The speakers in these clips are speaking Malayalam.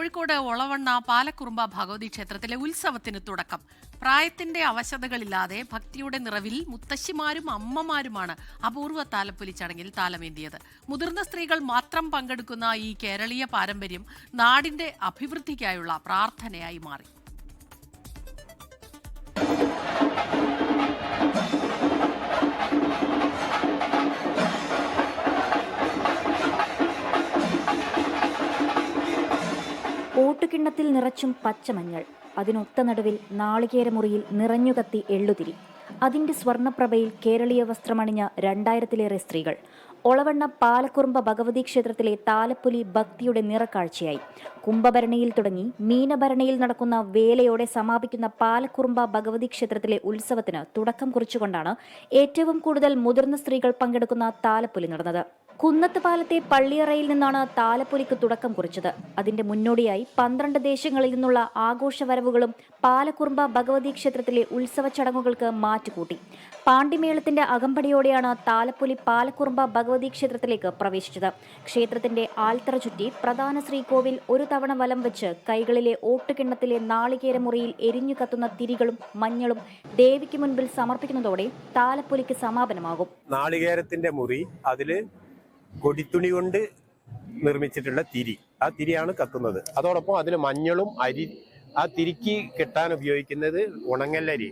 കോഴിക്കോട് ഒളവണ്ണ പാലക്കുറുമ്പ ഭഗവതി ക്ഷേത്രത്തിലെ ഉത്സവത്തിന് തുടക്കം. പ്രായത്തിന്റെ അവശതകളില്ലാതെ ഭക്തിയുടെ നിറവിൽ മുത്തശ്ശിമാരും അമ്മമാരുമാണ് അപൂർവ താലപ്പൊലി ചടങ്ങിൽ താലമേന്തിയത്. മുതിർന്ന സ്ത്രീകൾ മാത്രം പങ്കെടുക്കുന്ന ഈ കേരളീയ പാരമ്പര്യം നാടിന്റെ അഭിവൃദ്ധിക്കായുള്ള പ്രാർത്ഥനയായി മാറി. ഓട്ടുകിണ്ണത്തിൽ നിറച്ചും പച്ചമഞ്ഞൾ, അതിനൊത്ത നടുവിൽ നാളികേരമുറിയിൽ നിറഞ്ഞുകത്തി എള്ളുതിരി. അതിന്റെ സ്വർണ്ണപ്രഭയിൽ കേരളീയ വസ്ത്രമണിഞ്ഞ 2000-ലേറെ സ്ത്രീകൾ. ഒളവണ്ണ പാലക്കുറുമ്പ ഭഗവതി ക്ഷേത്രത്തിലെ താലപ്പൊലി ഭക്തിയുടെ നിറക്കാഴ്ചയായി. കുംഭഭരണിയിൽ തുടങ്ങി മീനഭരണിയിൽ നടക്കുന്ന വേലയോടെ സമാപിക്കുന്ന പാലക്കുറുമ്പ ഭഗവതി ക്ഷേത്രത്തിലെ ഉത്സവത്തിന് തുടക്കം കുറിച്ചുകൊണ്ടാണ് ഏറ്റവും കൂടുതൽ മുതിർന്ന സ്ത്രീകൾ പങ്കെടുക്കുന്ന താലപ്പൊലി നടന്നത്. കുന്നത്ത് പാലത്തെ പള്ളിയറയിൽ നിന്നാണ് താലപ്പൊലിക്ക് തുടക്കം കുറിച്ചത്. അതിന്റെ മുന്നോടിയായി 12 ദേശങ്ങളിൽ നിന്നുള്ള ആഘോഷവരവുകളും പാലക്കുറുമ്പ ഭഗവതി ക്ഷേത്രത്തിലെ ഉത്സവ ചടങ്ങുകൾക്ക് മാറ്റുകൂട്ടി. പാണ്ടിമേളത്തിന്റെ അകമ്പടിയോടെയാണ് താലപ്പൊലി പാലക്കുറുമ്പ ഭഗവതി ക്ഷേത്രത്തിലേക്ക് പ്രവേശിച്ചത്. ക്ഷേത്രത്തിന്റെ ആൽത്തറ ചുറ്റി പ്രധാന ശ്രീകോവിൽ ഒരു തവണ വലം വെച്ച് കൈകളിലെ ഓട്ടുകിണ്ണത്തിലെ നാളികേരമുറിയിൽ എരിഞ്ഞു കത്തുന്ന തിരികളും മഞ്ഞളും ദേവിക്ക് മുൻപിൽ സമർപ്പിക്കുന്നതോടെ താലപ്പൊലിക്ക് സമാപനമാകും. നാളികേരത്തിന്റെ മുറി, അതില് കൊടിത്തുണി കൊണ്ട് നിർമ്മിച്ചിട്ടുള്ള തിരി, ആ തിരിയാണ് കത്തുന്നത്. അതോടൊപ്പം അതിൽ മഞ്ഞളും അരി, ആ തിരിക്ക് കെട്ടാൻ ഉപയോഗിക്കുന്നത് ഉണങ്ങല്ലരി,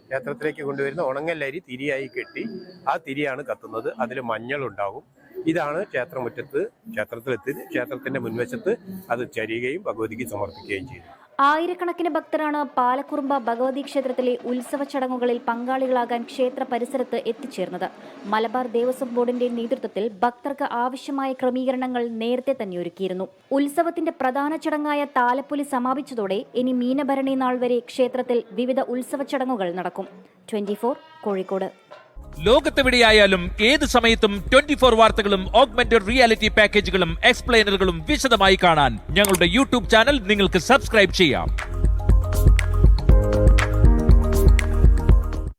ക്ഷേത്രത്തിലേക്ക് കൊണ്ടുവരുന്ന ഉണങ്ങല്ലരി തിരിയായി കെട്ടി ആ തിരിയാണ് കത്തുന്നത്. അതിൽ മഞ്ഞളുണ്ടാകും. ഇതാണ് ക്ഷേത്രത്തിലെത്തി ക്ഷേത്രത്തിന്റെ മുൻവശത്ത് അത് ചരിയുകയും ഭഗവതിക്ക് സമർപ്പിക്കുകയും ചെയ്തു. ആയിരക്കണക്കിന് ഭക്തരാണ് പാലക്കുറുമ്പ ഭഗവതി ക്ഷേത്രത്തിലെ ഉത്സവ ചടങ്ങുകളിൽ പങ്കാളികളാകാൻ ക്ഷേത്ര പരിസരത്ത് എത്തിച്ചേർന്നത്. മലബാർ ദേവസ്വം ബോർഡിന്റെ നേതൃത്വത്തിൽ ഭക്തർക്ക് ആവശ്യമായ ക്രമീകരണങ്ങൾ നേരത്തെ തന്നെ ഒരുക്കിയിരുന്നു. ഉത്സവത്തിന്റെ പ്രധാന ചടങ്ങായ താലപ്പൊലി സമാപിച്ചതോടെ ഇനി മീനഭരണി നാൾ വരെ ക്ഷേത്രത്തിൽ വിവിധ ഉത്സവ ചടങ്ങുകൾ നടക്കും. 24 കോഴിക്കോട്. ലോകത്തെവിടെയായാലും ഏത് സമയത്തും 24 വാർത്തകളും ഓഗ്മെന്റഡ് റിയാലിറ്റി പാക്കേജുകളും എക്സ്പ്ലെയിനറുകളും വിശദമായി കാണാൻ ഞങ്ങളുടെ യൂട്യൂബ് ചാനൽ നിങ്ങൾക്ക് സബ്സ്ക്രൈബ് ചെയ്യാം.